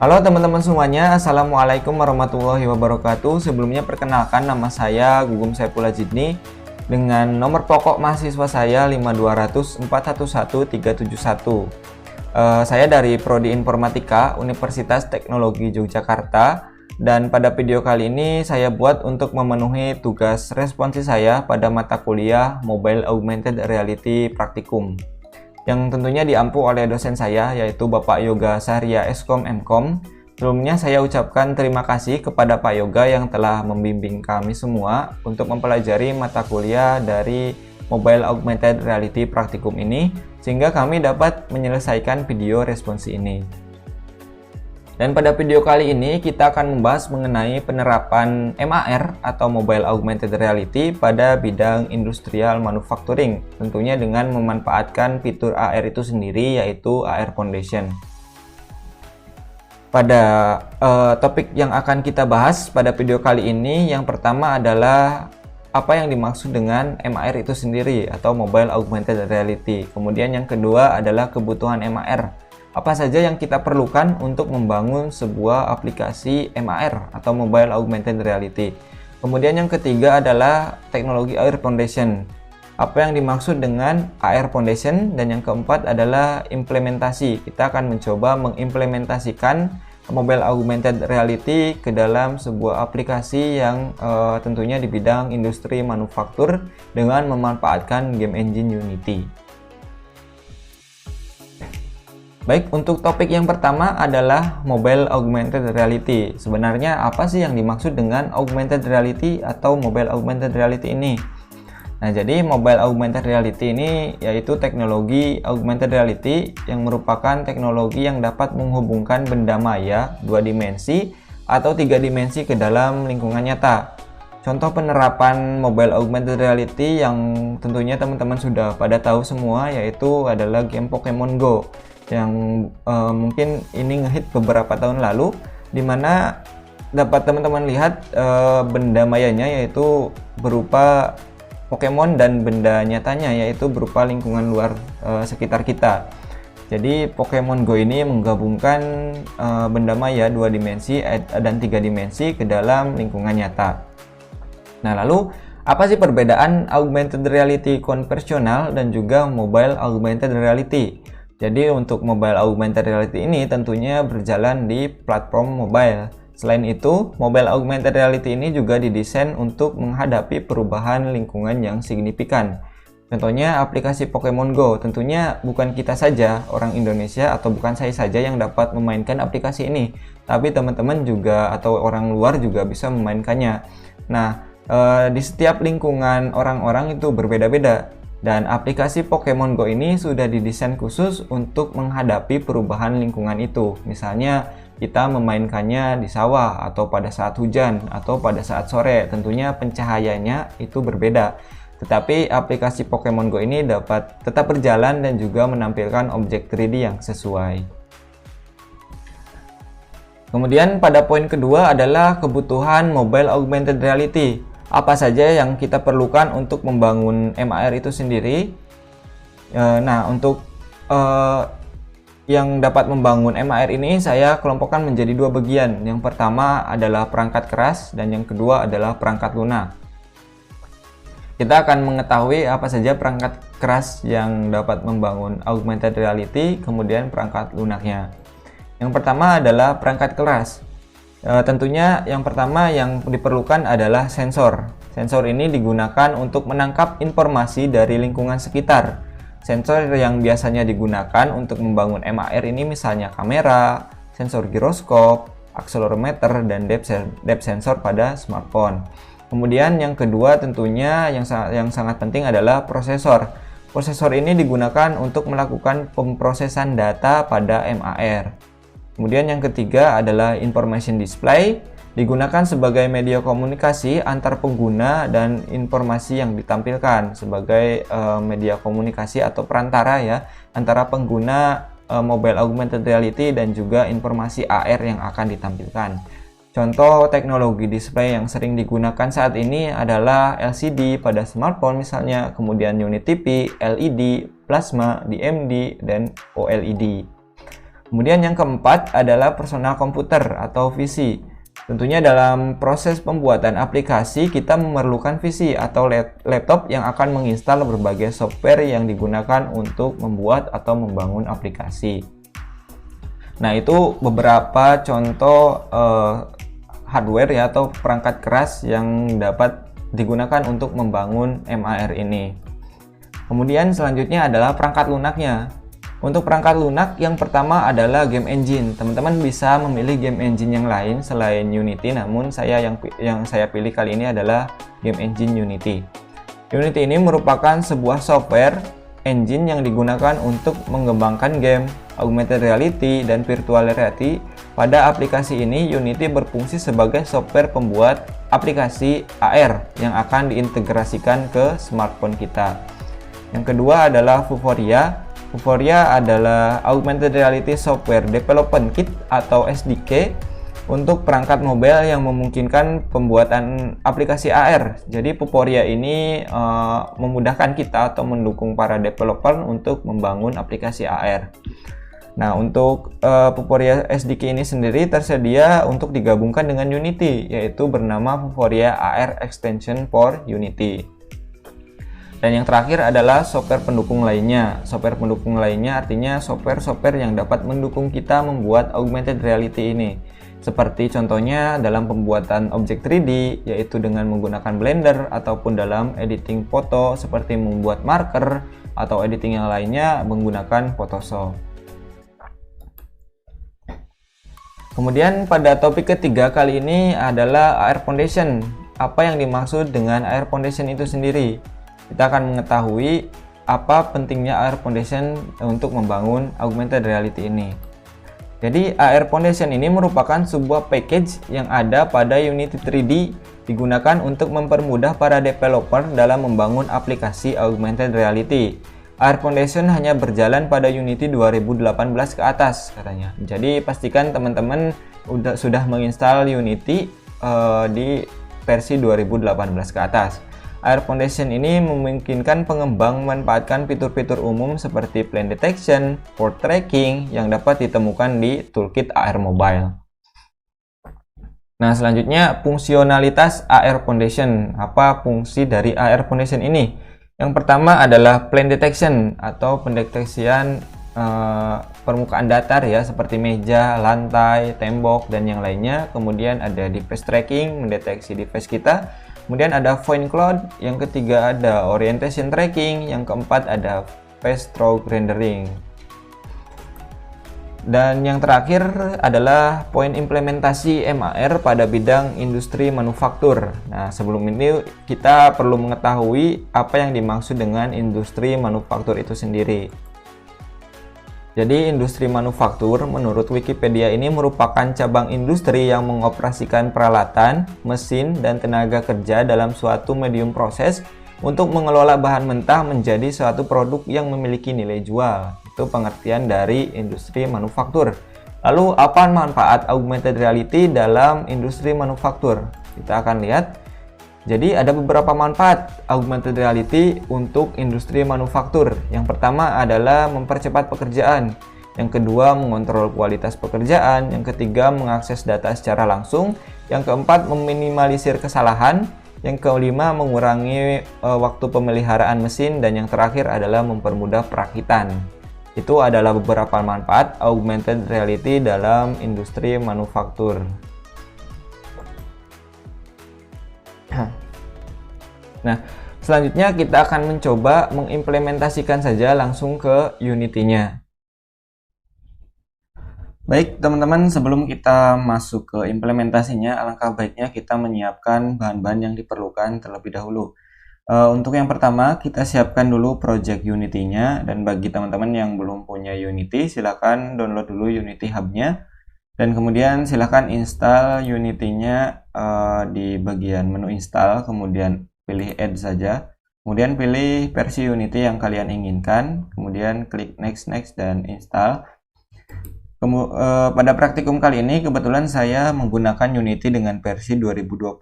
Halo teman-teman semuanya, Assalamualaikum warahmatullahi wabarakatuh. Sebelumnya perkenalkan, nama saya Gugum Saifullah Jidni dengan nomor pokok mahasiswa saya 520411371. Saya dari Prodi Informatika Universitas Teknologi Yogyakarta, dan pada video kali ini saya buat untuk memenuhi tugas responsi saya pada mata kuliah Mobile Augmented Reality Praktikum, yang tentunya diampu oleh dosen saya, yaitu Bapak Yoga Sahria Eskom Mkom. Sebelumnya saya ucapkan terima kasih kepada Pak Yoga yang telah membimbing kami semua untuk mempelajari mata kuliah dari Mobile Augmented Reality Praktikum ini, sehingga kami dapat menyelesaikan video responsi ini. Dan pada video kali ini kita akan membahas mengenai penerapan MAR atau Mobile Augmented Reality pada bidang industrial manufacturing, tentunya dengan memanfaatkan fitur AR itu sendiri, yaitu AR Foundation. Pada topik yang akan kita bahas pada video kali ini, yang pertama adalah apa yang dimaksud dengan MAR itu sendiri atau Mobile Augmented Reality. Kemudian yang kedua adalah kebutuhan MAR. Apa saja yang kita perlukan untuk membangun sebuah aplikasi MAR atau Mobile Augmented Reality. Kemudian yang ketiga adalah teknologi AR Foundation. Apa yang dimaksud dengan AR Foundation, dan yang keempat adalah implementasi. Kita akan mencoba mengimplementasikan Mobile Augmented Reality ke dalam sebuah aplikasi yang tentunya di bidang industri manufaktur dengan memanfaatkan game engine Unity. Baik, untuk topik yang pertama adalah Mobile Augmented Reality. Sebenarnya apa sih yang dimaksud dengan Augmented Reality atau Mobile Augmented Reality ini? Nah, jadi Mobile Augmented Reality ini yaitu teknologi Augmented Reality yang merupakan teknologi yang dapat menghubungkan benda maya 2 dimensi atau 3 dimensi ke dalam lingkungan nyata. Contoh penerapan Mobile Augmented Reality yang tentunya teman-teman sudah pada tahu semua, yaitu adalah game Pokemon Go, yang mungkin ini ngehit beberapa tahun lalu, dimana dapat teman-teman lihat benda mayanya yaitu berupa Pokemon dan benda nyatanya yaitu berupa lingkungan luar sekitar kita. Jadi Pokemon Go ini menggabungkan benda maya 2 dimensi dan 3 dimensi ke dalam lingkungan nyata. Nah, lalu apa sih perbedaan augmented reality konvensional dan juga mobile augmented reality? Jadi untuk Mobile Augmented Reality ini tentunya berjalan di platform mobile. Selain itu, Mobile Augmented Reality ini juga didesain untuk menghadapi perubahan lingkungan yang signifikan. Contohnya aplikasi Pokemon Go. Tentunya bukan kita saja, orang Indonesia, atau bukan saya saja yang dapat memainkan aplikasi ini, tapi teman-teman juga atau orang luar juga bisa memainkannya. Nah, di setiap lingkungan orang-orang itu berbeda-beda. Dan aplikasi Pokemon Go ini sudah didesain khusus untuk menghadapi perubahan lingkungan itu. Misalnya kita memainkannya di sawah, atau pada saat hujan, atau pada saat sore. Tentunya pencahayaannya itu berbeda. Tetapi aplikasi Pokemon Go ini dapat tetap berjalan dan juga menampilkan objek 3D yang sesuai. Kemudian pada poin kedua adalah kebutuhan Mobile Augmented Reality. Apa saja yang kita perlukan untuk membangun MAR itu sendiri? Nah, untuk yang dapat membangun MAR ini saya kelompokkan menjadi 2 bagian. Yang pertama adalah perangkat keras dan yang kedua adalah perangkat lunak. Kita akan mengetahui apa saja perangkat keras yang dapat membangun augmented reality, kemudian perangkat lunaknya. Yang pertama adalah perangkat keras. Tentunya yang pertama yang diperlukan adalah sensor. Sensor ini digunakan untuk menangkap informasi dari lingkungan sekitar. Sensor yang biasanya digunakan untuk membangun MAR ini misalnya kamera, sensor giroskop, akselerometer, dan depth sensor pada smartphone. Kemudian yang kedua tentunya yang sangat penting adalah prosesor. Prosesor ini digunakan untuk melakukan pemrosesan data pada MAR. Kemudian yang ketiga adalah information display, digunakan sebagai media komunikasi antar pengguna dan informasi yang ditampilkan sebagai media komunikasi atau perantara ya antara pengguna Mobile Augmented Reality dan juga informasi AR yang akan ditampilkan. Contoh teknologi display yang sering digunakan saat ini adalah LCD pada smartphone misalnya, kemudian unit TV, LED, plasma, DMD, dan OLED. Kemudian yang keempat adalah personal komputer atau PC. Tentunya dalam proses pembuatan aplikasi kita memerlukan PC atau laptop yang akan menginstal berbagai software yang digunakan untuk membuat atau membangun aplikasi. Nah, itu beberapa contoh hardware ya atau perangkat keras yang dapat digunakan untuk membangun MAR ini. Kemudian selanjutnya adalah perangkat lunaknya. Untuk perangkat lunak yang pertama adalah game engine. Teman-teman bisa memilih game engine yang lain selain Unity, namun yang saya pilih kali ini adalah game engine Unity. Unity ini merupakan sebuah software engine yang digunakan untuk mengembangkan game, augmented reality, dan virtual reality. Pada aplikasi ini, Unity berfungsi sebagai software pembuat aplikasi AR yang akan diintegrasikan ke smartphone kita. Yang kedua adalah Vuforia. Vuforia adalah Augmented Reality Software Development Kit atau SDK untuk perangkat mobile yang memungkinkan pembuatan aplikasi AR. Jadi Vuforia ini memudahkan kita atau mendukung para developer untuk membangun aplikasi AR. Nah, untuk Vuforia SDK ini sendiri tersedia untuk digabungkan dengan Unity, yaitu bernama Vuforia AR Extension for Unity. Dan yang terakhir adalah software pendukung lainnya. Software pendukung lainnya artinya software-software yang dapat mendukung kita membuat augmented reality ini. Seperti contohnya dalam pembuatan objek 3D, yaitu dengan menggunakan Blender, ataupun dalam editing foto seperti membuat marker, atau editing yang lainnya menggunakan Photoshop. Kemudian pada topik ketiga kali ini adalah AR Foundation. Apa yang dimaksud dengan AR Foundation itu sendiri? Kita akan mengetahui apa pentingnya AR Foundation untuk membangun augmented reality ini. Jadi AR Foundation ini merupakan sebuah package yang ada pada Unity 3D, digunakan untuk mempermudah para developer dalam membangun aplikasi augmented reality. AR Foundation hanya berjalan pada Unity 2018 ke atas katanya. Jadi pastikan teman-teman sudah menginstal Unity di versi 2018 ke atas. AR Foundation ini memungkinkan pengembang memanfaatkan fitur-fitur umum seperti plane detection, port tracking yang dapat ditemukan di toolkit AR Mobile. Nah, selanjutnya fungsionalitas AR Foundation. Apa fungsi dari AR Foundation ini? Yang pertama adalah plane detection atau pendeteksian permukaan datar ya, seperti meja, lantai, tembok, dan yang lainnya. Kemudian ada device tracking, mendeteksi device kita. Kemudian ada point cloud, yang ketiga ada orientation tracking, yang keempat ada face stroke rendering. Dan yang terakhir adalah poin implementasi MAR pada bidang industri manufaktur. Nah, sebelum ini kita perlu mengetahui apa yang dimaksud dengan industri manufaktur itu sendiri. Jadi industri manufaktur menurut Wikipedia ini merupakan cabang industri yang mengoperasikan peralatan, mesin, dan tenaga kerja dalam suatu medium proses untuk mengelola bahan mentah menjadi suatu produk yang memiliki nilai jual. Itu pengertian dari industri manufaktur. Lalu apa manfaat augmented reality dalam industri manufaktur? Kita akan lihat. Jadi ada beberapa manfaat augmented reality untuk industri manufaktur. Yang pertama adalah mempercepat pekerjaan. Yang kedua mengontrol kualitas pekerjaan. Yang ketiga mengakses data secara langsung. Yang keempat meminimalisir kesalahan. Yang kelima mengurangi waktu pemeliharaan mesin. Dan yang terakhir adalah mempermudah perakitan. Itu adalah beberapa manfaat augmented reality dalam industri manufaktur. Nah, selanjutnya kita akan mencoba mengimplementasikan saja langsung ke Unity-nya. Baik, teman-teman, sebelum kita masuk ke implementasinya, alangkah baiknya kita menyiapkan bahan-bahan yang diperlukan terlebih dahulu. Untuk yang pertama, kita siapkan dulu project Unity-nya, dan bagi teman-teman yang belum punya Unity, silakan download dulu Unity Hub-nya. Dan kemudian silahkan install Unity-nya di bagian menu install, kemudian pilih add saja. Kemudian pilih versi Unity yang kalian inginkan, kemudian klik next, dan install. Pada praktikum kali ini kebetulan saya menggunakan Unity dengan versi 2020.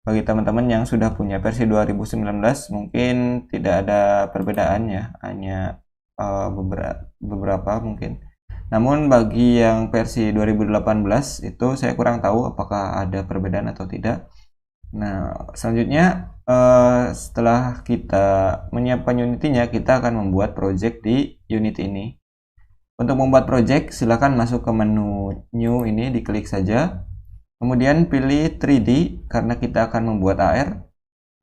Bagi teman-teman yang sudah punya versi 2019 mungkin tidak ada perbedaan ya, hanya beberapa mungkin. Namun bagi yang versi 2018 itu saya kurang tahu apakah ada perbedaan atau tidak. Nah, selanjutnya setelah kita menyiapkan Unity-nya, kita akan membuat project di Unity ini. Untuk membuat project, silakan masuk ke menu New ini, diklik saja. Kemudian pilih 3D karena kita akan membuat AR.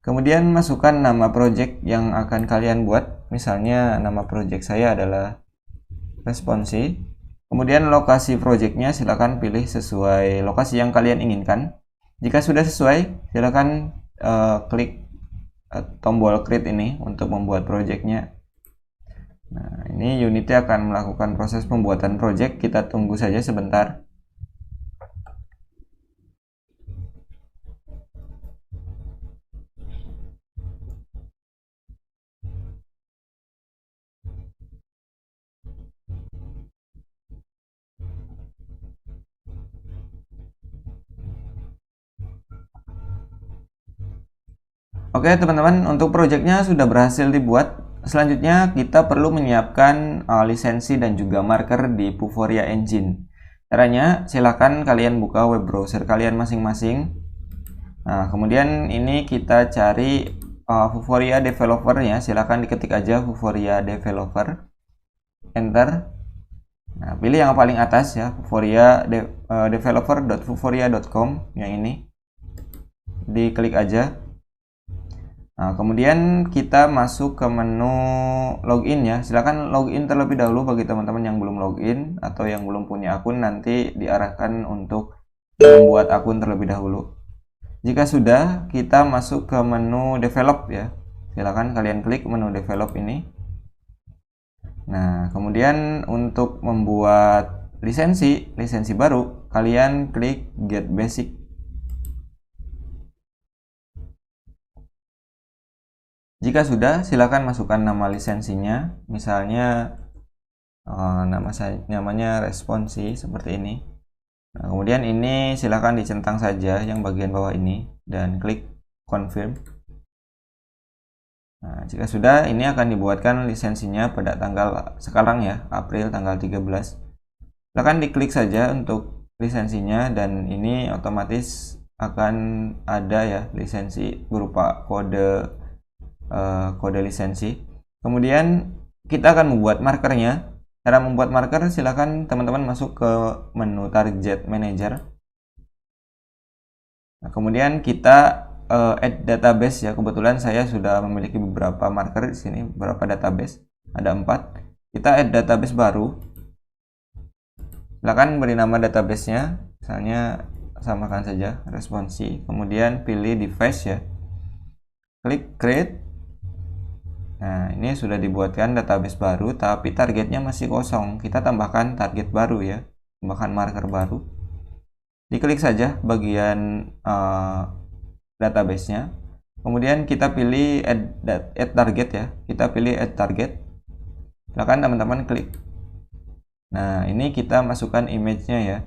Kemudian masukkan nama project yang akan kalian buat. Misalnya nama project saya adalah Responsi. Kemudian lokasi projectnya silakan pilih sesuai lokasi yang kalian inginkan. Jika sudah sesuai, silakan klik tombol create ini untuk membuat projectnya. Nah, ini Unity akan melakukan proses pembuatan project. Kita tunggu saja sebentar. Oke teman-teman, untuk projectnya sudah berhasil dibuat. Selanjutnya kita perlu menyiapkan lisensi dan juga marker di Vuforia Engine. Caranya, silakan kalian buka web browser kalian masing-masing. Nah, kemudian ini kita cari Vuforia developer-nya. Silakan diketik aja Vuforia developer. Enter. Nah, pilih yang paling atas ya, Vuforia developer.vuforia.com yang ini. Diklik aja. Nah, kemudian kita masuk ke menu login ya. Silakan login terlebih dahulu bagi teman-teman yang belum login atau yang belum punya akun, nanti diarahkan untuk membuat akun terlebih dahulu. Jika sudah, kita masuk ke menu develop ya. Silakan kalian klik menu develop ini. Nah, kemudian untuk membuat lisensi baru, kalian klik get basic. Jika sudah, silakan masukkan nama lisensinya, misalnya namanya Responsi seperti ini. Nah, kemudian ini silakan dicentang saja yang bagian bawah ini dan klik confirm. Nah, jika sudah, ini akan dibuatkan lisensinya pada tanggal sekarang ya, April tanggal 13. Silakan diklik saja untuk lisensinya dan ini otomatis akan ada ya lisensi berupa kode lisensi. Kemudian kita akan membuat markernya. Cara membuat marker, silakan teman-teman masuk ke menu Target Manager. Nah, kemudian kita add database ya. Kebetulan saya sudah memiliki beberapa marker di sini, beberapa database. Ada 4. Kita add database baru. Silakan beri nama databasenya, misalnya samakan saja Responsi. Kemudian pilih device ya. Klik create. Nah, ini sudah dibuatkan database baru, tapi targetnya masih kosong. Kita tambahkan target baru ya, tambahkan marker baru. Diklik saja bagian database-nya. Kemudian kita pilih add target ya. Kita pilih add target. Silakan teman-teman klik. Nah, ini kita masukkan image-nya ya.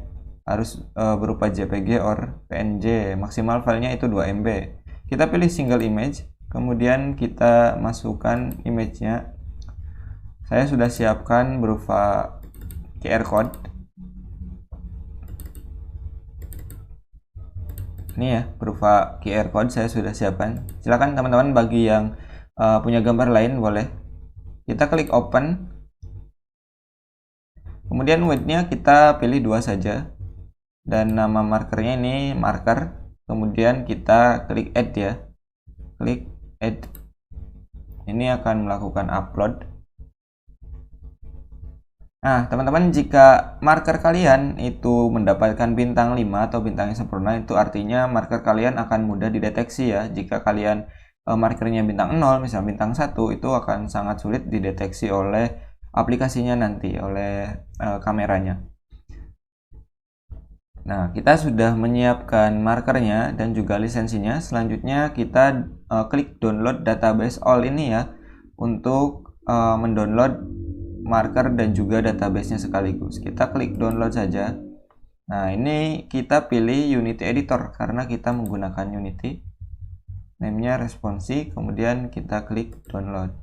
Harus berupa JPG or PNG. Maksimal filenya itu 2 MB. Kita pilih single image. Kemudian kita masukkan image-nya. Saya sudah siapkan berupa QR code. Ini ya, berupa QR code saya sudah siapkan. Silakan teman-teman bagi yang punya gambar lain boleh. Kita klik open. Kemudian width-nya kita pilih 2 saja. Dan nama markernya ini marker. Kemudian kita klik add ya. Klik add. Ini akan melakukan upload. Nah, teman-teman, jika marker kalian itu mendapatkan bintang 5 atau bintang yang sempurna, itu artinya marker kalian akan mudah dideteksi ya. Jika kalian markernya bintang 0, misalnya bintang 1, itu akan sangat sulit dideteksi oleh aplikasinya nanti, oleh kameranya. Nah, kita sudah menyiapkan markernya dan juga lisensinya. Selanjutnya kita klik download database all ini ya, untuk mendownload marker dan juga database-nya sekaligus. Kita klik download saja. Nah, ini kita pilih Unity Editor karena kita menggunakan Unity. Name-nya Responsi, kemudian kita klik download.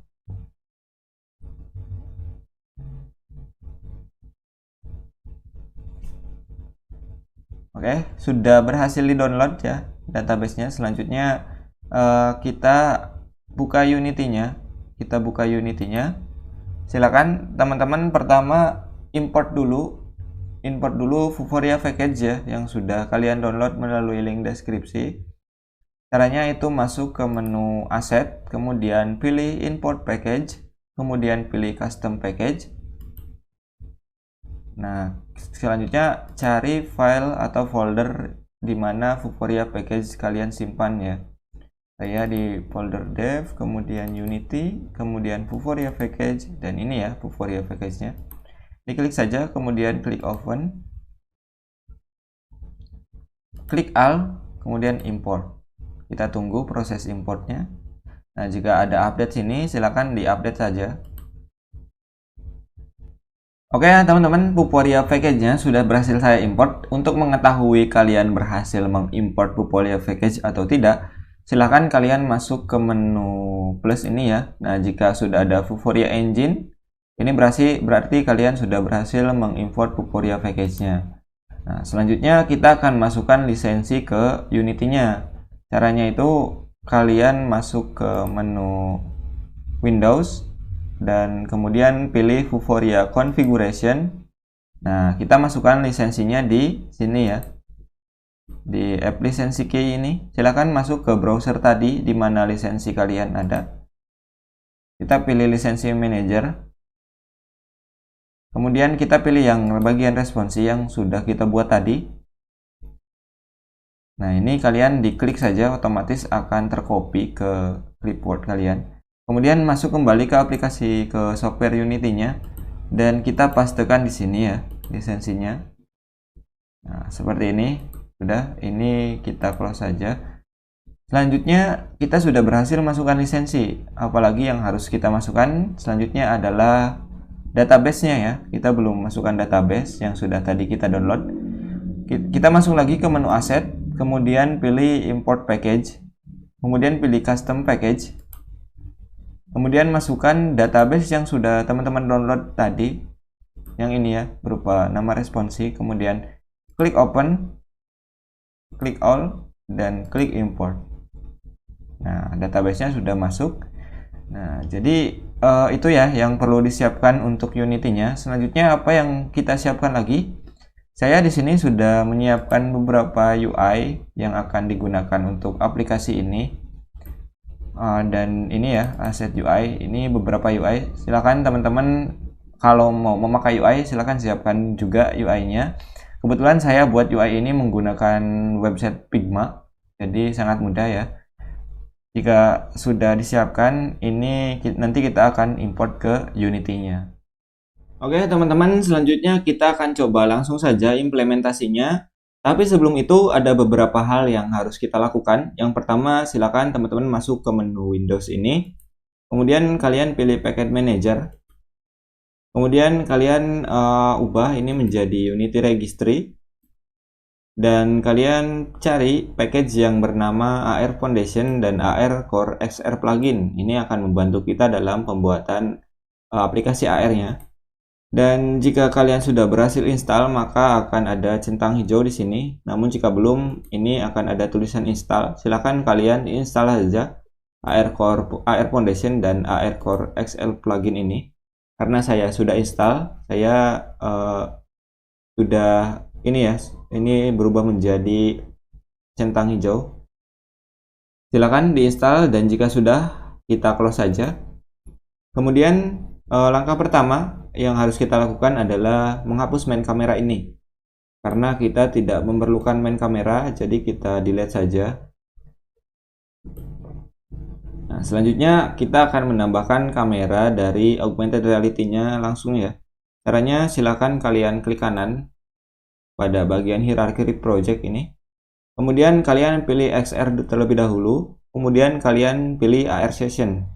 Oke, sudah berhasil di-download ya database-nya. Selanjutnya kita buka Unity-nya. Silakan teman-teman pertama import dulu Vuforia package ya yang sudah kalian download melalui link deskripsi. Caranya itu masuk ke menu Asset, kemudian pilih Import Package, kemudian pilih Custom Package. Nah, selanjutnya cari file atau folder di mana Vuforia package kalian simpan ya. Saya di folder dev, kemudian Unity, kemudian Vuforia package, dan ini ya Vuforia package-nya. Diklik saja, kemudian klik open, klik all, kemudian import. Kita tunggu proses importnya. Nah, jika ada update sini, silakan di-update saja. Oke teman-teman, Vuforia package-nya sudah berhasil saya import. Untuk mengetahui kalian berhasil mengimport Vuforia package atau tidak, silahkan kalian masuk ke menu plus ini ya. Nah, jika sudah ada Vuforia Engine, ini berarti kalian sudah berhasil mengimport Vuforia package-nya. Nah, selanjutnya kita akan masukkan lisensi ke Unity-nya. Caranya itu kalian masuk ke menu Windows, dan kemudian pilih Vuforia Configuration. Nah, kita masukkan lisensinya di sini ya, di app lisensi key ini. Silakan masuk ke browser tadi di mana lisensi kalian ada. Kita pilih lisensi manager. Kemudian kita pilih yang bagian responsi yang sudah kita buat tadi. Nah, ini kalian diklik saja, otomatis akan tercopy ke clipboard kalian. Kemudian masuk kembali ke aplikasi, ke software Unity-nya, dan kita pastekan di sini ya lisensinya. Nah, seperti ini. Sudah, ini kita close saja. Selanjutnya kita sudah berhasil masukkan lisensi. Apalagi yang harus kita masukkan selanjutnya adalah database-nya ya. Kita belum masukkan database yang sudah tadi kita download. Kita masuk lagi ke menu Asset, kemudian pilih Import Package, kemudian pilih Custom Package. Kemudian masukkan database yang sudah teman-teman download tadi, yang ini ya, berupa nama responsi. Kemudian klik open, klik all, dan klik import. Nah, database-nya sudah masuk. Nah, jadi itu ya yang perlu disiapkan untuk Unity-nya. Selanjutnya apa yang kita siapkan lagi? Saya di sini sudah menyiapkan beberapa UI yang akan digunakan untuk aplikasi ini. Dan ini ya asset UI, ini beberapa UI. Silakan teman-teman kalau mau memakai UI silakan siapkan juga UI-nya. Kebetulan saya buat UI ini menggunakan website Figma, jadi sangat mudah ya. Jika sudah disiapkan, ini nanti kita akan import ke Unity-nya. Oke teman-teman, selanjutnya kita akan coba langsung saja implementasinya. Tapi sebelum itu ada beberapa hal yang harus kita lakukan. Yang pertama, silakan teman-teman masuk ke menu Windows ini. Kemudian kalian pilih Package Manager. Kemudian kalian ubah ini menjadi Unity Registry. Dan kalian cari package yang bernama AR Foundation dan AR Core XR Plugin. Ini akan membantu kita dalam pembuatan aplikasi AR-nya. Dan jika kalian sudah berhasil install, maka akan ada centang hijau di sini. Namun jika belum, ini akan ada tulisan install. Silakan kalian install saja AR Foundation dan AR Core XL plugin ini. Karena saya sudah install, saya sudah ini ya, ini berubah menjadi centang hijau. Silakan diinstal dan jika sudah, kita close saja. Kemudian langkah pertama yang harus kita lakukan adalah menghapus main kamera ini. Karena kita tidak memerlukan main kamera, jadi kita delete saja. Nah, selanjutnya kita akan menambahkan kamera dari augmented reality-nya langsung ya. Caranya silakan kalian klik kanan pada bagian hierarki project ini. Kemudian kalian pilih XR terlebih dahulu, kemudian kalian pilih AR Session.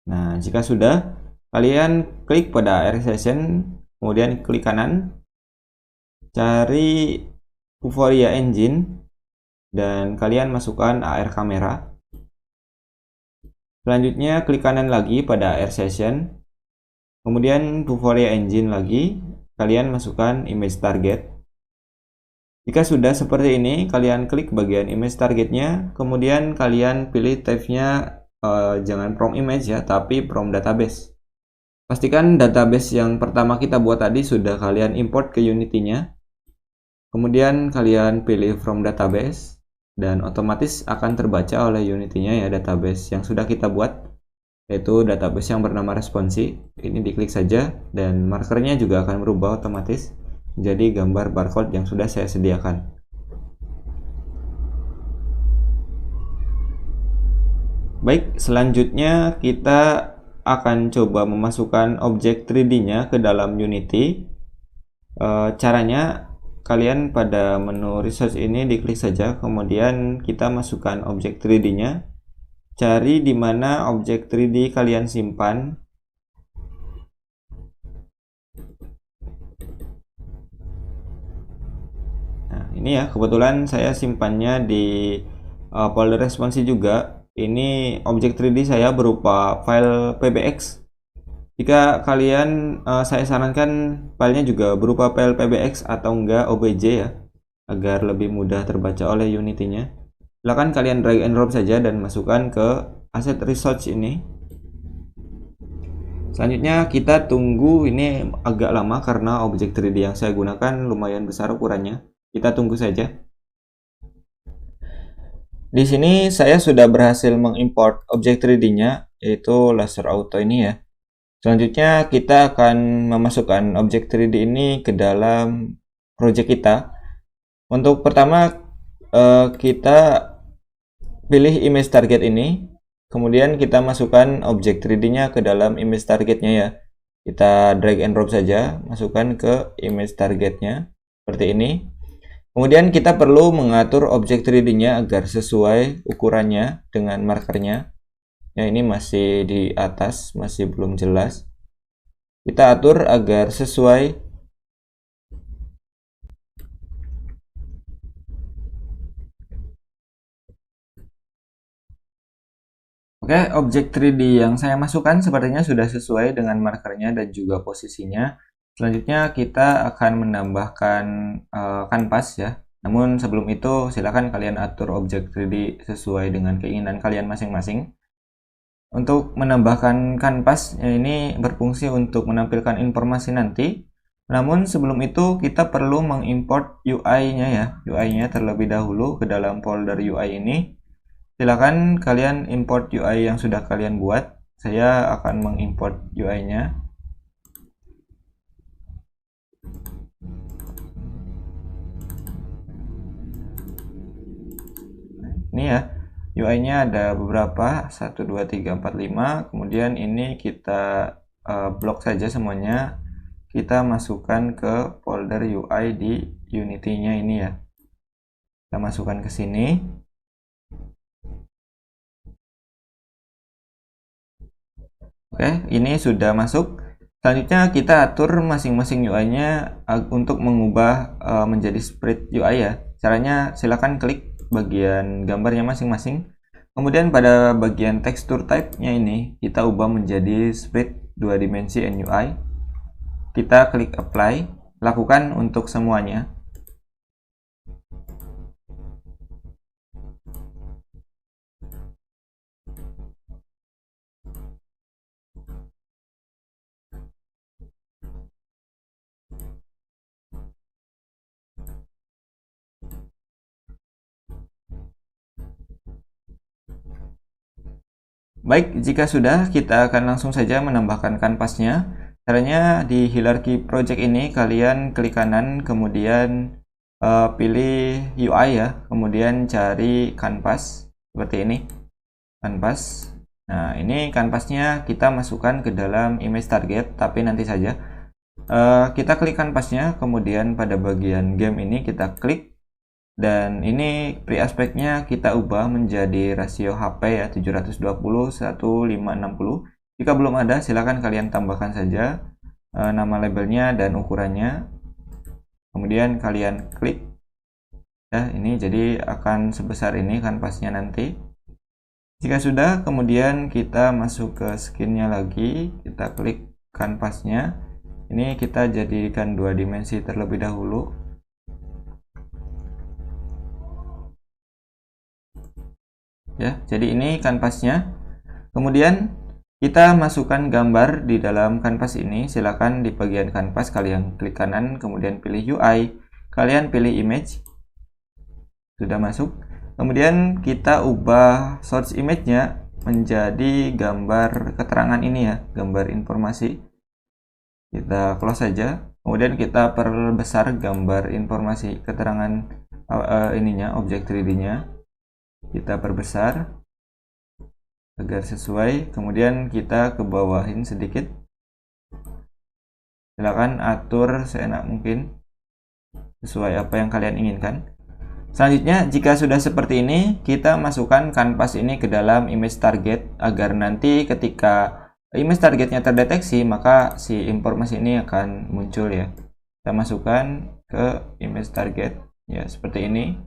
Nah, jika sudah, kalian klik pada AR Session, kemudian klik kanan, cari Vuforia Engine, dan kalian masukkan AR Camera. Selanjutnya klik kanan lagi pada AR Session, kemudian Vuforia Engine lagi, kalian masukkan Image Target. Jika sudah seperti ini, kalian klik bagian image targetnya, kemudian kalian pilih tab-nya jangan from image ya, tapi from database. Pastikan database yang pertama kita buat tadi sudah kalian import ke Unity-nya. Kemudian kalian pilih from database dan otomatis akan terbaca oleh Unity-nya ya database yang sudah kita buat, yaitu database yang bernama responsi. Ini diklik saja dan markernya juga akan berubah otomatis jadi gambar barcode yang sudah saya sediakan. Baik, selanjutnya kita akan coba memasukkan objek 3D-nya ke dalam Unity. Caranya, kalian pada menu research ini diklik saja, kemudian kita masukkan objek 3D-nya. Cari di mana objek 3D kalian simpan. Nah, ini ya, kebetulan saya simpannya di folder responsi juga. Ini objek 3D saya berupa file PBX. Jika kalian, saya sarankan filenya juga berupa file PBX atau enggak OBJ ya, agar lebih mudah terbaca oleh Unity-nya. Silakan kalian drag and drop saja dan masukkan ke asset research ini. Selanjutnya kita tunggu, ini agak lama karena objek 3D yang saya gunakan lumayan besar ukurannya. Kita tunggu saja. Di sini saya sudah berhasil mengimport objek 3D-nya, yaitu laser auto ini ya. Selanjutnya kita akan memasukkan objek 3D ini ke dalam project kita. Untuk pertama kita pilih image target ini. Kemudian kita masukkan objek 3D-nya ke dalam image targetnya ya. Kita drag and drop saja, masukkan ke image targetnya seperti ini. Kemudian kita perlu mengatur objek 3D-nya agar sesuai ukurannya dengan markernya. Ya, ini masih di atas, masih belum jelas. Kita atur agar sesuai. Oke, objek 3D yang saya masukkan sepertinya sudah sesuai dengan markernya dan juga posisinya. Selanjutnya kita akan menambahkan kanvas ya. Namun sebelum itu silakan kalian atur objek 3D sesuai dengan keinginan kalian masing-masing. Untuk menambahkan kanvas ini berfungsi untuk menampilkan informasi nanti. Namun sebelum itu kita perlu mengimport UI-nya ya. UI-nya terlebih dahulu ke dalam folder UI ini. Silakan kalian import UI yang sudah kalian buat. Saya akan mengimport UI-nya. Ini ya, UI-nya ada beberapa, 1, 2, 3, 4, 5. Kemudian ini kita blok saja semuanya. Kita masukkan ke folder UI di Unity-nya ini ya. Kita masukkan ke sini. Oke, ini sudah masuk. Selanjutnya kita atur masing-masing UI-nya untuk mengubah menjadi sprite UI ya. Caranya silakan klik bagian gambarnya masing-masing. Kemudian pada bagian texture type-nya ini kita ubah menjadi sprite 2 dimensi NUI. Kita klik apply, lakukan untuk semuanya. Baik, jika sudah, kita akan langsung saja menambahkan kanvasnya. Caranya di hierarchy project ini kalian klik kanan, kemudian pilih UI ya, kemudian cari kanvas seperti ini, kanvas. Nah, ini kanvasnya kita masukkan ke dalam image target, tapi nanti saja. Kita klik kanvasnya, kemudian pada bagian game ini kita klik. Dan ini pre-aspect-nya kita ubah menjadi rasio HP ya 720/1560. Jika belum ada silakan kalian tambahkan saja nama labelnya dan ukurannya. Kemudian kalian klik. Ya, ini jadi akan sebesar ini kanvasnya nanti. Jika sudah, kemudian kita masuk ke skinnya lagi, kita klik kanvasnya. Ini kita jadikan 2 dimensi terlebih dahulu. Ya, jadi ini kanvasnya. Kemudian kita masukkan gambar di dalam kanvas ini. Silakan di bagian kanvas kalian klik kanan, kemudian pilih UI, kalian pilih image. Sudah masuk. Kemudian kita ubah source image-nya menjadi gambar keterangan ini ya, gambar informasi. Kita close saja. Kemudian kita perbesar gambar informasi keterangan ininya, objek 3D-nya. Kita perbesar agar sesuai. Kemudian kita ke bawahin sedikit. Silakan atur seenak mungkin sesuai apa yang kalian inginkan. Selanjutnya, jika sudah seperti ini, kita masukkan kanvas ini ke dalam image target agar nanti ketika image targetnya terdeteksi, maka si informasi ini akan muncul ya. Kita masukkan ke image target ya, seperti ini.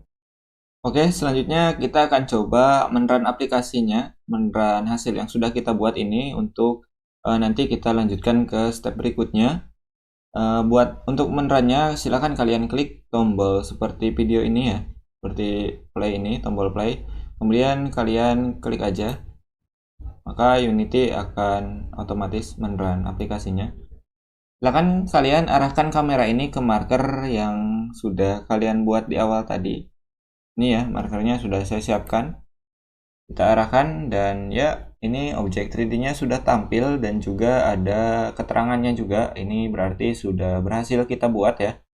Oke, selanjutnya kita akan coba men-run aplikasinya, men-run hasil yang sudah kita buat ini untuk nanti kita lanjutkan ke step berikutnya. Untuk men-runnya, silakan kalian klik tombol seperti video ini ya, seperti play ini, tombol play. Kemudian kalian klik aja, maka Unity akan otomatis men-run aplikasinya. Silakan kalian arahkan kamera ini ke marker yang sudah kalian buat di awal tadi. Ini ya, markernya sudah saya siapkan. Kita arahkan dan ya, ini objek 3D-nya sudah tampil dan juga ada keterangannya juga. Ini berarti sudah berhasil kita buat ya.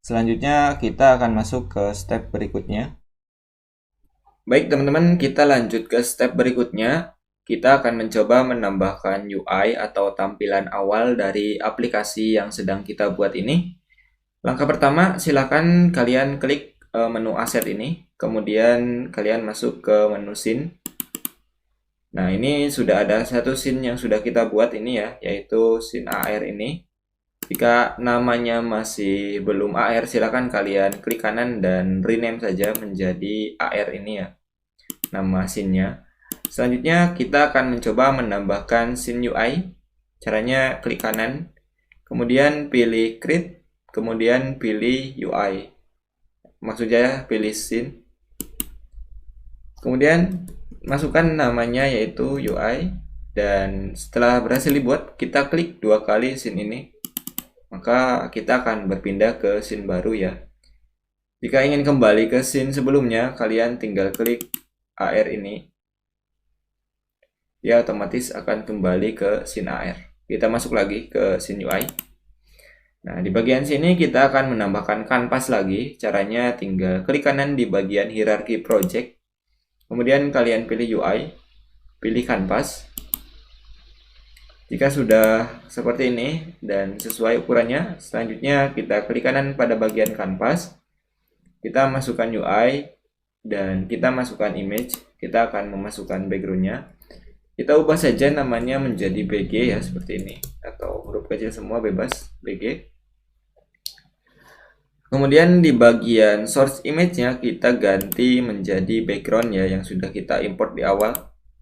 Selanjutnya kita akan masuk ke step berikutnya. Baik teman-teman, kita lanjut ke step berikutnya. Kita akan mencoba menambahkan UI atau tampilan awal dari aplikasi yang sedang kita buat ini. Langkah pertama, silakan kalian klik menu aset ini, kemudian kalian masuk ke menu scene. Nah, ini sudah ada satu scene yang sudah kita buat ini ya, yaitu scene AR ini. Jika namanya masih belum AR, silakan kalian klik kanan dan rename saja menjadi AR ini ya, nama scene-nya. Selanjutnya kita akan mencoba menambahkan scene UI. Caranya klik kanan, kemudian pilih create, kemudian pilih UI. Maksudnya pilih scene. Kemudian masukkan namanya yaitu UI, dan setelah berhasil dibuat, kita klik 2 kali scene ini. Maka kita akan berpindah ke scene baru ya. Jika ingin kembali ke scene sebelumnya, kalian tinggal klik AR ini. Dia otomatis akan kembali ke scene AR. Kita masuk lagi ke scene UI. Nah, di bagian sini kita akan menambahkan kanvas lagi. Caranya tinggal klik kanan di bagian hierarki project. Kemudian kalian pilih UI, pilih kanvas. Jika sudah seperti ini dan sesuai ukurannya, selanjutnya kita klik kanan pada bagian kanvas. Kita masukkan UI dan kita masukkan image. Kita akan memasukkan backgroundnya. Kita ubah saja namanya menjadi BG ya, seperti ini. Atau huruf kecil semua bebas, BG. Kemudian di bagian source image-nya kita ganti menjadi background ya, yang sudah kita import di awal.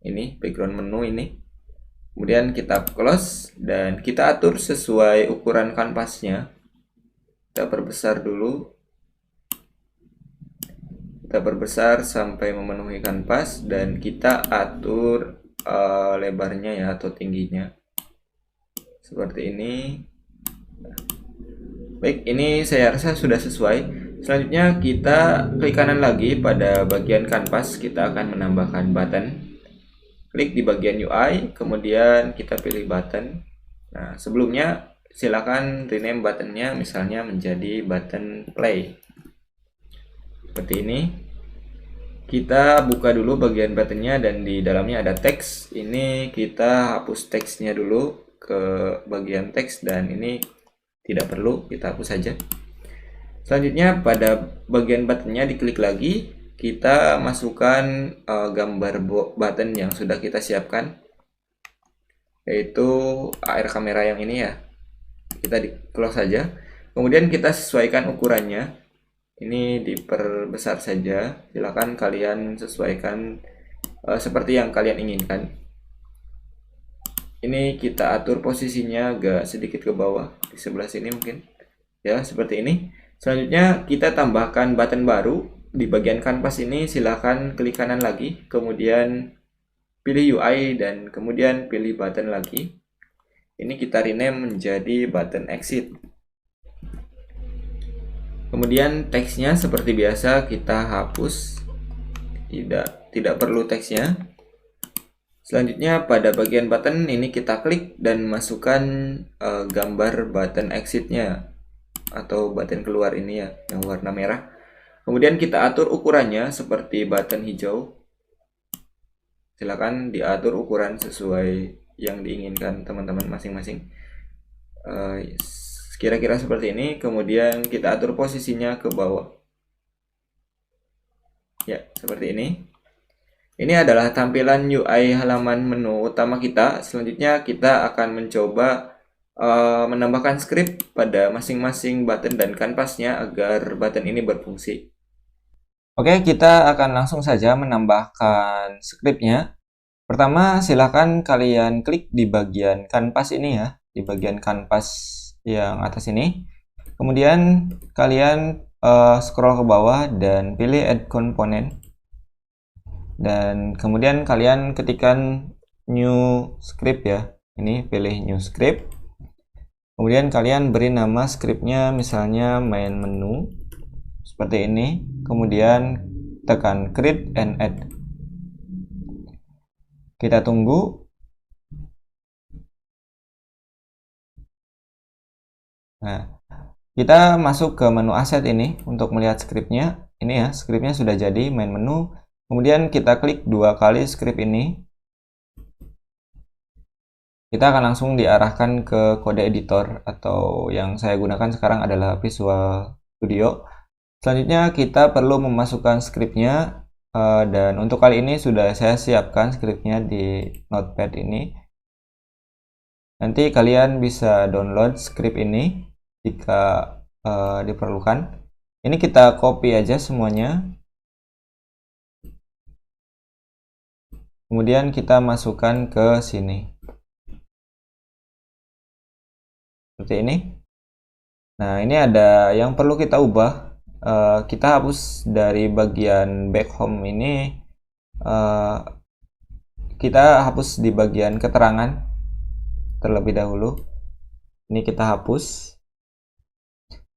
Ini background menu ini. Kemudian kita close dan kita atur sesuai ukuran kanvasnya. Kita perbesar dulu. Kita perbesar sampai memenuhi kanvas dan kita atur lebarnya ya, atau tingginya. Seperti ini. Baik, ini saya rasa sudah sesuai. Selanjutnya kita klik kanan lagi pada bagian kanvas. Kita akan menambahkan button. Klik di bagian UI, kemudian kita pilih button. Nah, sebelumnya silakan rename buttonnya misalnya menjadi button play. Seperti ini. Kita buka dulu bagian buttonnya dan di dalamnya ada teks. Ini kita hapus teksnya dulu ke bagian teks dan ini tidak perlu, kita hapus saja. Selanjutnya pada bagian buttonnya diklik lagi, kita masukkan gambar button yang sudah kita siapkan, yaitu AR kamera yang ini ya. Kita di close saja. Kemudian kita sesuaikan ukurannya. Ini diperbesar saja. Silakan kalian sesuaikan seperti yang kalian inginkan. Ini kita atur posisinya agak sedikit ke bawah, di sebelah sini mungkin. Ya, seperti ini. Selanjutnya kita tambahkan button baru. di bagian kanvas ini silahkan klik kanan lagi, kemudian pilih UI dan kemudian pilih button lagi. Ini kita rename menjadi button exit. Kemudian teksnya seperti biasa kita hapus, tidak perlu teksnya. Selanjutnya pada bagian button ini kita klik dan masukkan gambar button exitnya atau button keluar ini ya, yang warna merah. Kemudian kita atur ukurannya seperti button hijau. Silakan diatur ukuran sesuai yang diinginkan teman-teman masing-masing. Kira-kira seperti ini. Kemudian kita atur posisinya ke bawah. Ya, seperti ini. Ini adalah tampilan UI halaman menu utama kita. Selanjutnya kita akan mencoba menambahkan script pada masing-masing button dan kanvasnya agar button ini berfungsi. Oke, kita akan langsung saja menambahkan scriptnya. Pertama, silahkan kalian klik di bagian kanvas ini ya, di bagian kanvas yang atas ini. Kemudian kalian scroll ke bawah dan pilih add component. Dan kemudian kalian ketikkan new script ya. Ini pilih new script. Kemudian kalian beri nama scriptnya misalnya main menu. Seperti ini. Kemudian tekan create and add. Kita tunggu. Nah, kita masuk ke menu aset ini untuk melihat scriptnya. Ini ya, scriptnya sudah jadi, main menu. Kemudian kita klik 2 kali script ini. Kita akan langsung diarahkan ke kode editor atau yang saya gunakan sekarang adalah Visual Studio. Selanjutnya kita perlu memasukkan scriptnya dan untuk kali ini sudah saya siapkan scriptnya di Notepad ini. Nanti kalian bisa download script ini jika diperlukan. Ini kita copy aja semuanya. Kemudian kita masukkan ke sini. Seperti ini. Nah, ini ada yang perlu kita ubah. Kita hapus dari bagian back home ini. Kita hapus di bagian keterangan terlebih dahulu. Ini kita hapus.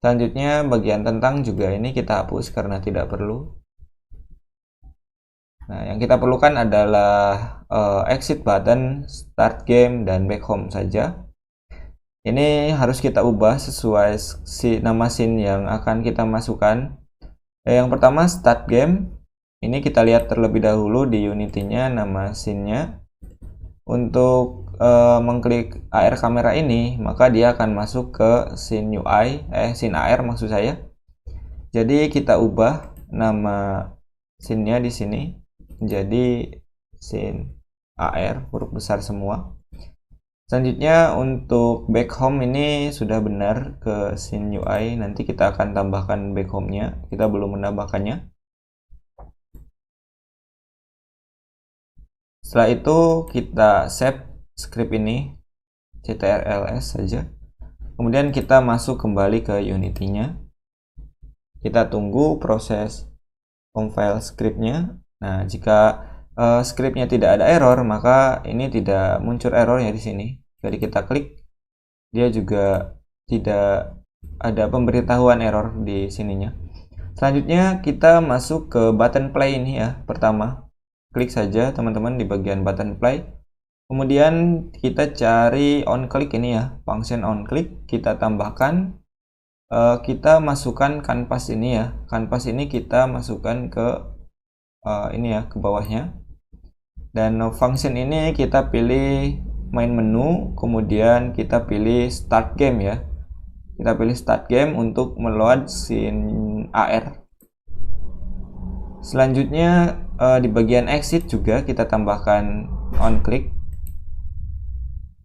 Selanjutnya bagian tentang juga ini kita hapus karena tidak perlu. Nah, yang kita perlukan adalah exit button, start game, dan back home saja. Ini harus kita ubah sesuai nama scene yang akan kita masukkan. Yang pertama start game. Ini kita lihat terlebih dahulu di Unity-nya nama scene-nya. Untuk mengklik AR kamera ini, maka dia akan masuk ke scene UI, scene AR maksud saya. Jadi kita ubah nama scene-nya di sini menjadi scene AR huruf besar semua. Selanjutnya untuk back home ini sudah benar ke scene UI. Nanti kita akan tambahkan back home-nya. Kita belum menambahkannya. Setelah itu kita save script ini ctrls saja. Kemudian kita masuk kembali ke Unity-nya. Kita tunggu proses compile script-nya. Nah, jika scriptnya tidak ada error, maka ini tidak muncul errornya di sini. Jadi kita klik, dia juga tidak ada pemberitahuan error di sininya. Selanjutnya kita masuk ke button play ini ya. Pertama, klik saja teman-teman di bagian button play. Kemudian kita cari on click ini ya, function on click. Kita tambahkan, kita masukkan kanvas ini ya. Kanvas ini kita masukkan ke ini ya, ke bawahnya. Dan function ini kita pilih main menu, kemudian kita pilih start game ya. Kita pilih start game untuk meload scene AR. Selanjutnya di bagian exit juga kita tambahkan on click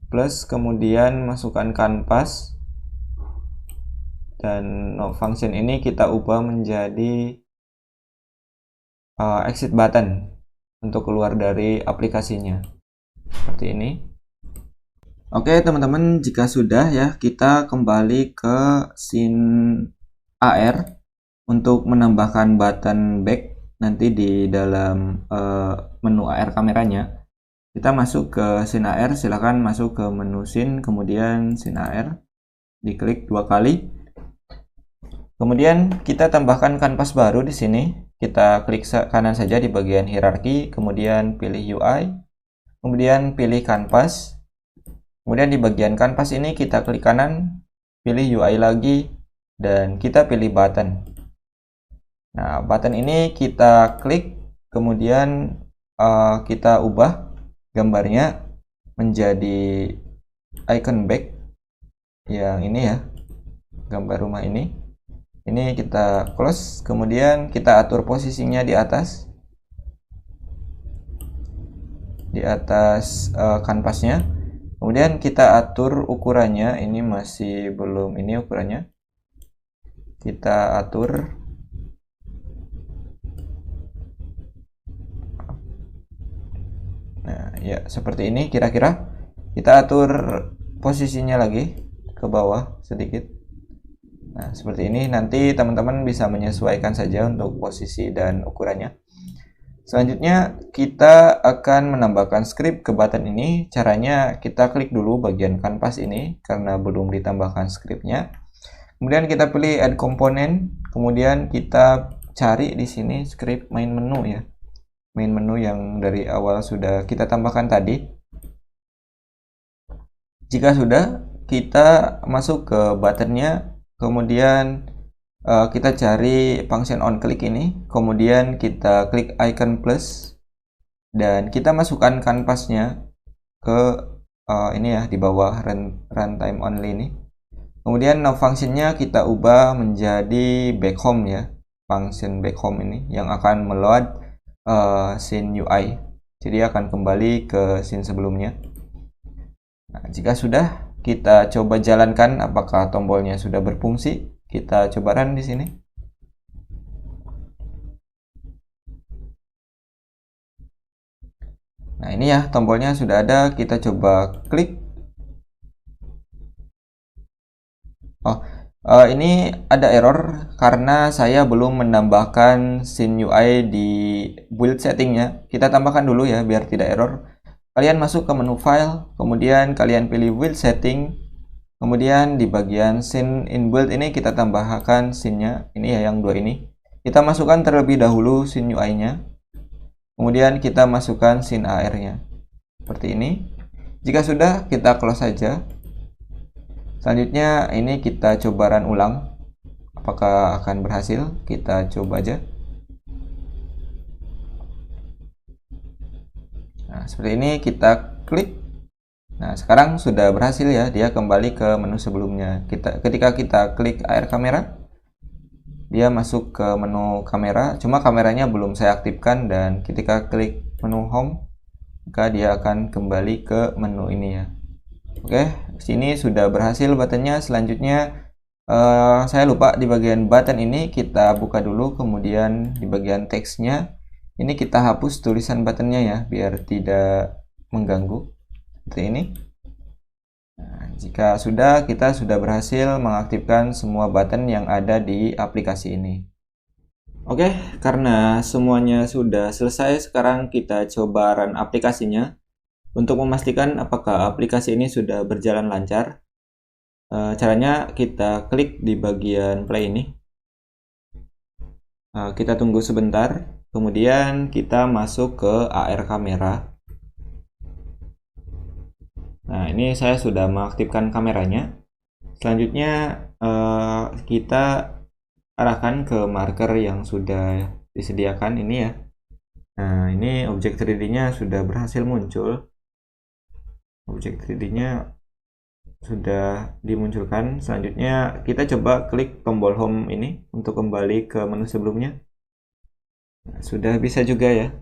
plus kemudian masukkan kanvas, dan function ini kita ubah menjadi exit button untuk keluar dari aplikasinya seperti ini. Oke teman-teman, jika sudah ya, kita kembali ke scene AR. untuk menambahkan button back nanti di dalam menu AR kameranya, kita masuk ke scene AR, silahkan masuk ke menu scene, kemudian scene AR, diklik 2 kali. Kemudian kita tambahkan kanvas baru di sini. Kita klik kanan saja di bagian hierarki, kemudian pilih UI, kemudian pilih kanvas. Kemudian di bagian kanvas ini kita klik kanan, pilih UI lagi, dan kita pilih button. Nah, button ini kita klik, kemudian kita ubah gambarnya menjadi icon back yang ini ya, gambar rumah ini. Ini kita close, kemudian kita atur posisinya di atas kanvasnya. Kemudian kita atur ukurannya, ini masih belum ini ukurannya. Kita atur nah ya seperti ini kira-kira. Kita atur posisinya lagi ke bawah sedikit. Nah seperti ini, nanti teman-teman bisa menyesuaikan saja untuk posisi dan ukurannya. Selanjutnya kita akan menambahkan script ke button ini. Caranya kita klik dulu bagian kanvas ini karena belum ditambahkan scriptnya. Kemudian kita pilih add component, kemudian kita cari di sini script main menu ya. Main menu yang dari awal sudah kita tambahkan tadi. Jika sudah, kita masuk ke buttonnya, kemudian kita cari function on click ini, kemudian kita klik icon plus, dan kita masukkan kanvasnya ke ini ya, di bawah runtime only ini. Kemudian now functionnya kita ubah menjadi back home ya, function back home ini yang akan meload scene UI, jadi akan kembali ke scene sebelumnya. Nah, jika sudah, kita coba jalankan apakah tombolnya sudah berfungsi. Kita coba run di sini. Nah ini ya, tombolnya sudah ada. Kita coba klik. Ini ada error karena saya belum menambahkan scene UI di build settingnya. Kita tambahkan dulu ya biar tidak error. Kalian masuk ke menu file, kemudian kalian pilih build setting, kemudian di bagian scene in build ini kita tambahkan scene-nya, ini ya yang dua ini. Kita masukkan terlebih dahulu scene UI-nya, kemudian kita masukkan scene AR-nya seperti ini. Jika sudah, kita close saja. Selanjutnya ini kita coba run ulang, apakah akan berhasil. Kita coba aja. Nah seperti ini, kita klik. Nah sekarang sudah berhasil ya, dia kembali ke menu sebelumnya. Ketika kita klik AR kamera, dia masuk ke menu kamera, cuma kameranya belum saya aktifkan, dan ketika klik menu home, maka dia akan kembali ke menu ini ya. Oke, sini sudah berhasil buttonnya. Selanjutnya saya lupa di bagian button ini kita buka dulu, kemudian di bagian teksnya ini kita hapus tulisan buttonnya ya, biar tidak mengganggu seperti ini. Nah, jika sudah, kita sudah berhasil mengaktifkan semua button yang ada di aplikasi ini. Oke, karena semuanya sudah selesai, sekarang kita coba run aplikasinya. Untuk memastikan apakah aplikasi ini sudah berjalan lancar, caranya kita klik di bagian play ini. Kita tunggu sebentar, kemudian kita masuk ke AR kamera. Nah, ini saya sudah mengaktifkan kameranya. Selanjutnya kita arahkan ke marker yang sudah disediakan ini ya. Nah, ini objek 3D-nya sudah berhasil muncul. Objek 3D-nya sudah dimunculkan. Selanjutnya kita coba klik tombol home ini untuk kembali ke menu sebelumnya. Nah, sudah bisa juga ya.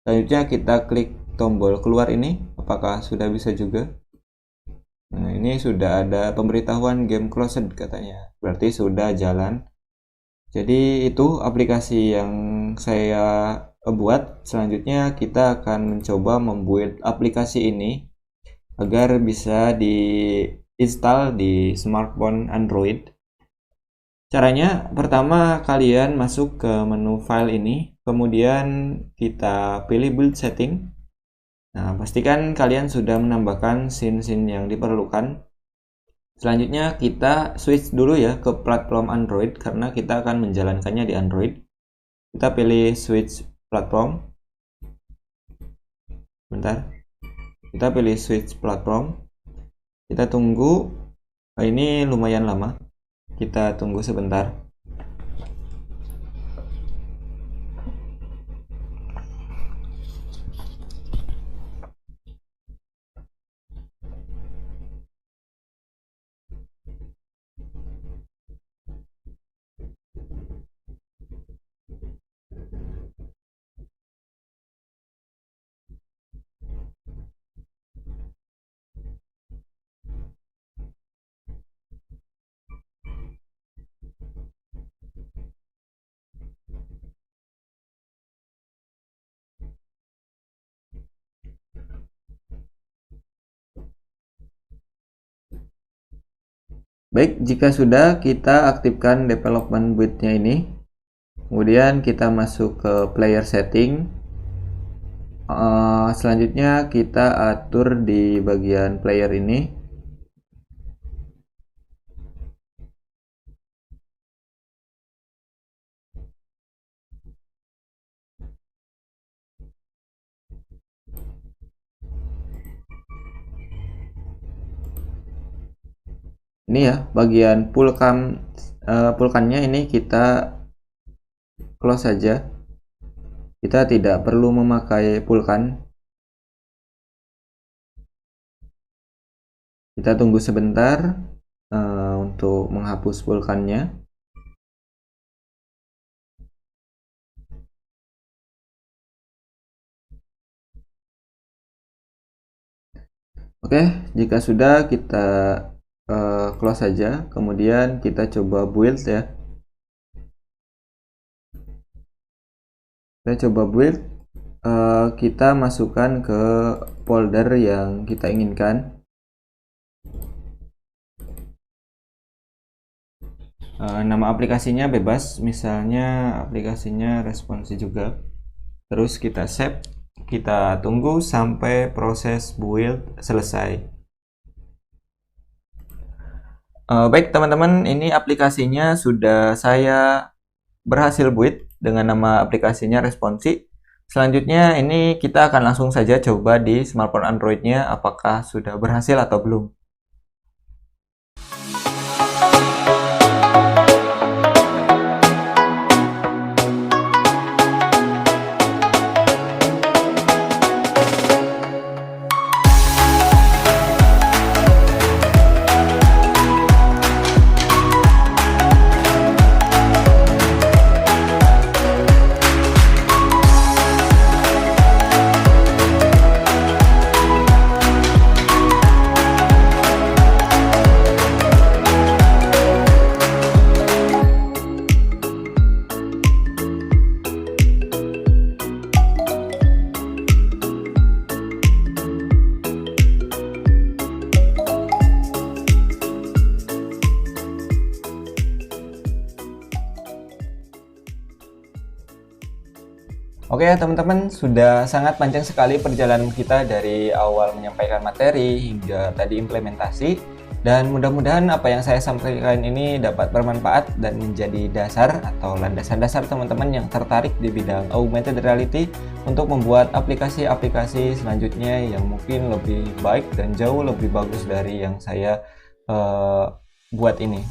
Selanjutnya kita klik tombol keluar ini, apakah sudah bisa juga. Nah ini sudah ada pemberitahuan game closed katanya, berarti sudah jalan. Jadi itu aplikasi yang saya buat. Selanjutnya kita akan mencoba membuat aplikasi ini agar bisa diinstal di smartphone Android. Caranya, pertama kalian masuk ke menu file ini, kemudian kita pilih build setting. Nah, pastikan kalian sudah menambahkan scene-scene yang diperlukan. Selanjutnya kita switch dulu ya ke platform Android karena kita akan menjalankannya di Android. Kita pilih switch platform. Bentar. Kita pilih switch platform. Kita tunggu. Ini lumayan lama. Kita tunggu sebentar. Baik, jika sudah, kita aktifkan development build-nya ini. Kemudian kita masuk ke player setting. Selanjutnya kita atur di bagian player ini. Ini ya, bagian pulkannya ini kita close saja. Kita tidak perlu memakai pulkan. Kita tunggu sebentar untuk menghapus pulkannya. Oke, jika sudah kita close saja, kemudian kita coba build ya. Kita coba build, kita masukkan ke folder yang kita inginkan. Nama aplikasinya bebas, misalnya aplikasinya responsi juga. Terus kita save, kita tunggu sampai proses build selesai. Baik teman-teman, ini aplikasinya sudah saya berhasil build dengan nama aplikasinya Responsi. Selanjutnya ini kita akan langsung saja coba di smartphone Android-nya apakah sudah berhasil atau belum. Oke teman-teman, sudah sangat panjang sekali perjalanan kita dari awal menyampaikan materi hingga tadi implementasi. Dan mudah-mudahan apa yang saya sampaikan ini dapat bermanfaat dan menjadi dasar atau landasan dasar teman-teman yang tertarik di bidang augmented reality untuk membuat aplikasi-aplikasi selanjutnya yang mungkin lebih baik dan jauh lebih bagus dari yang saya buat ini.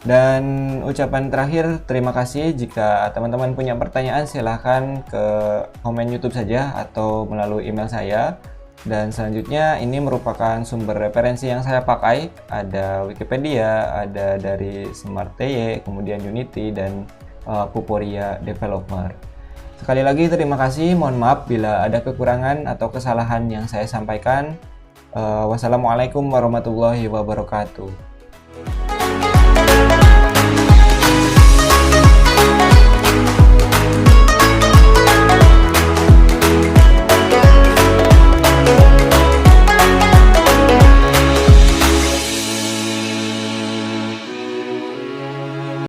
Dan ucapan terakhir, terima kasih. Jika teman-teman punya pertanyaan silahkan ke komen YouTube saja atau melalui email saya. Dan selanjutnya ini merupakan sumber referensi yang saya pakai. Ada Wikipedia, ada dari SmartTY, kemudian Unity, dan Puporia Developer. Sekali lagi terima kasih, mohon maaf bila ada kekurangan atau kesalahan yang saya sampaikan. Wassalamualaikum warahmatullahi wabarakatuh.